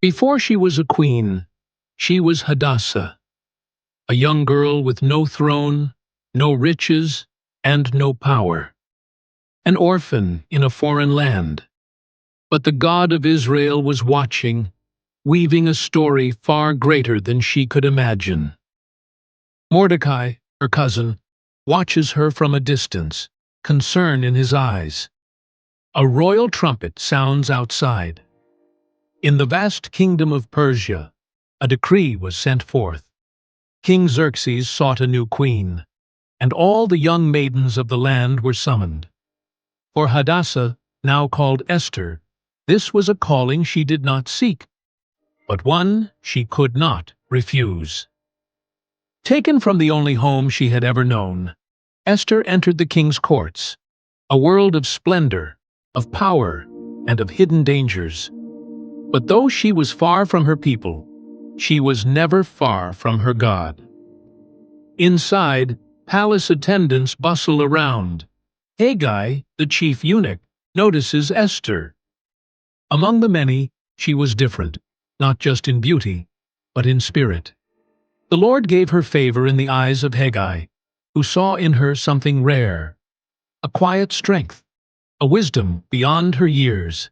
Before she was a queen, she was Hadassah, a young girl with no throne, no riches, and no power, an orphan in a foreign land. But the God of Israel was watching, weaving a story far greater than she could imagine. Mordecai, her cousin, watches her from a distance, concern in his eyes. A royal trumpet sounds outside. In the vast kingdom of Persia, a decree was sent forth. King Xerxes sought a new queen, and all the young maidens of the land were summoned. For Hadassah, now called Esther, this was a calling she did not seek, but one she could not refuse. Taken from the only home she had ever known, Esther entered the king's courts, a world of splendor, of power, and of hidden dangers. But though she was far from her people, she was never far from her God. Inside, palace attendants bustle around. Haggai, the chief eunuch, notices Esther. Among the many, she was different, not just in beauty, but in spirit. The Lord gave her favor in the eyes of Haggai, who saw in her something rare, a quiet strength, a wisdom beyond her years.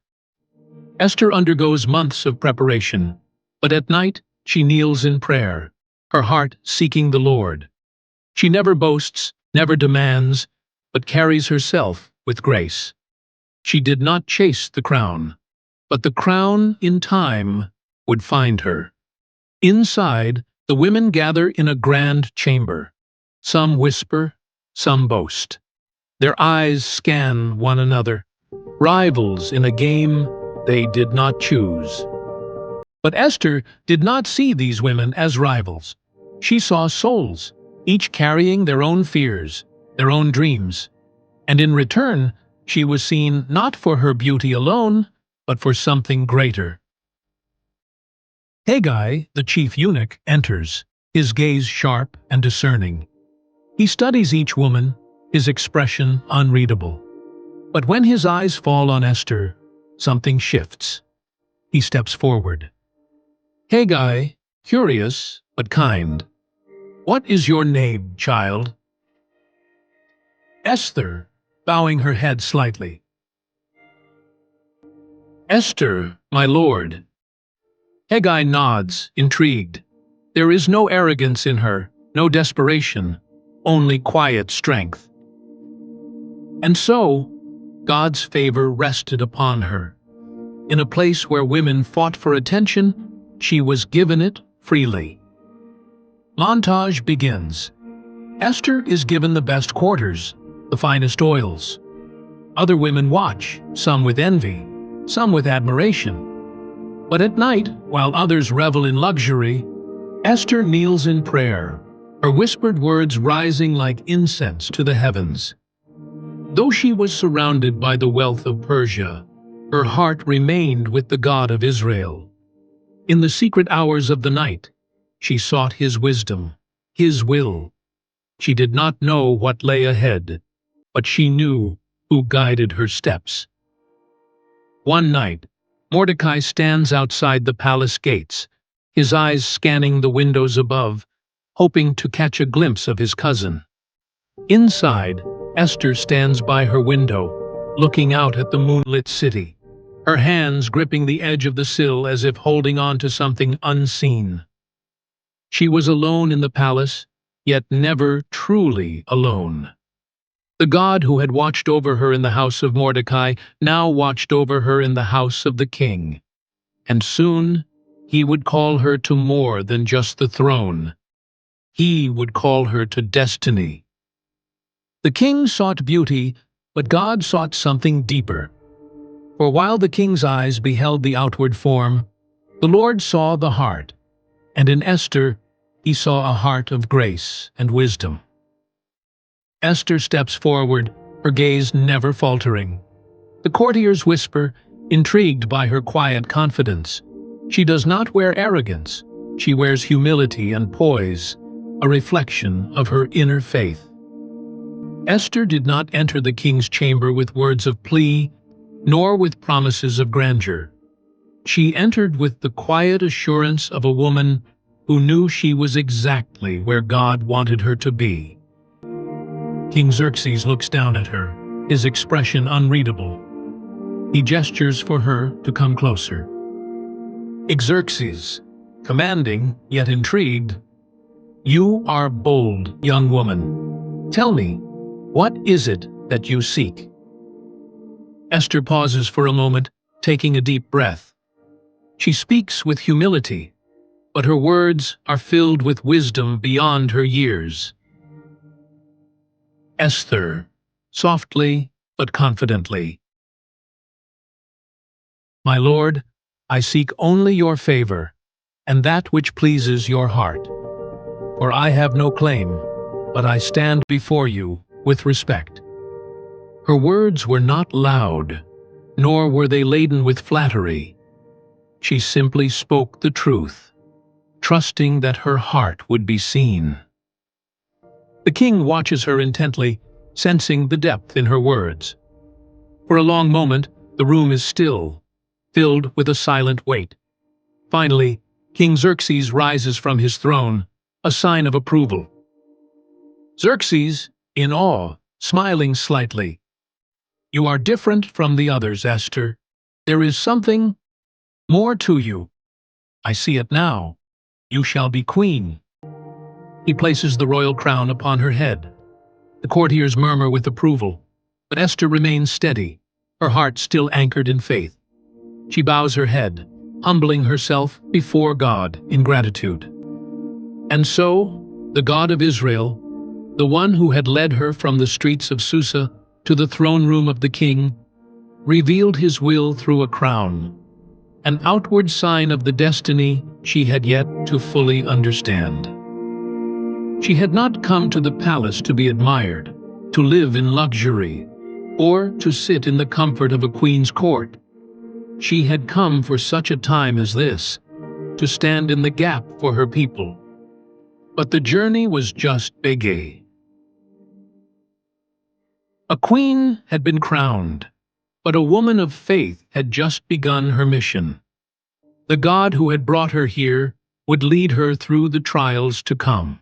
Esther undergoes months of preparation, but at night she kneels in prayer, her heart seeking the Lord. She never boasts, never demands, but carries herself with grace. She did not chase the crown, but the crown, in time, would find her. Inside, the women gather in a grand chamber. Some whisper, some boast. Their eyes scan one another, rivals in a game they did not choose. But Esther did not see these women as rivals. She saw souls, each carrying their own fears, their own dreams. And in return, she was seen not for her beauty alone, but for something greater. Haggai, the chief eunuch, enters, his gaze sharp and discerning. He studies each woman, his expression unreadable. But when his eyes fall on Esther, something shifts. He steps forward. Haggai, curious but kind. What is your name, child? Esther, bowing her head slightly. Esther, my lord. Haggai nods, intrigued. There is no arrogance in her, no desperation, only quiet strength. And so, God's favor rested upon her. In a place where women fought for attention, she was given it freely. Montage begins. Esther is given the best quarters, the finest oils. Other women watch, some with envy, some with admiration. But at night, while others revel in luxury, Esther kneels in prayer, her whispered words rising like incense to the heavens. Though she was surrounded by the wealth of Persia, her heart remained with the God of Israel. In the secret hours of the night, she sought His wisdom, His will. She did not know what lay ahead, but she knew who guided her steps. One night, Mordecai stands outside the palace gates, his eyes scanning the windows above, hoping to catch a glimpse of his cousin. Inside, Esther stands by her window, looking out at the moonlit city, her hands gripping the edge of the sill as if holding on to something unseen. She was alone in the palace, yet never truly alone. The God who had watched over her in the house of Mordecai now watched over her in the house of the king. And soon, he would call her to more than just the throne. He would call her to destiny. The king sought beauty, but God sought something deeper. For while the king's eyes beheld the outward form, the Lord saw the heart, and in Esther he saw a heart of grace and wisdom. Esther steps forward, her gaze never faltering. The courtiers whisper, intrigued by her quiet confidence. She does not wear arrogance. She wears humility and poise, a reflection of her inner faith. Esther did not enter the king's chamber with words of plea, nor with promises of grandeur. She entered with the quiet assurance of a woman who knew she was exactly where God wanted her to be. King Xerxes looks down at her, his expression unreadable. He gestures for her to come closer. Xerxes, commanding yet intrigued, "You are bold, young woman. Tell me, what is it that you seek?" Esther pauses for a moment, taking a deep breath. She speaks with humility, but her words are filled with wisdom beyond her years. Esther, softly but confidently, "My lord, I seek only your favor, and that which pleases your heart. For I have no claim, but I stand before you with respect." Her words were not loud, nor were they laden with flattery. She simply spoke the truth, trusting that her heart would be seen. The king watches her intently, sensing the depth in her words. For a long moment, the room is still, filled with a silent weight. Finally, King Xerxes rises from his throne, a sign of approval. Xerxes, in awe, smiling slightly. "You are different from the others, Esther. There is something more to you. I see it now. You shall be queen." He places the royal crown upon her head. The courtiers murmur with approval, but Esther remains steady, her heart still anchored in faith. She bows her head, humbling herself before God in gratitude. And so, the God of Israel, the one who had led her from the streets of Susa to the throne room of the king, revealed his will through a crown, an outward sign of the destiny she had yet to fully understand. She had not come to the palace to be admired, to live in luxury, or to sit in the comfort of a queen's court. She had come for such a time as this, to stand in the gap for her people. But the journey was just begun. A queen had been crowned, but a woman of faith had just begun her mission. The God who had brought her here would lead her through the trials to come.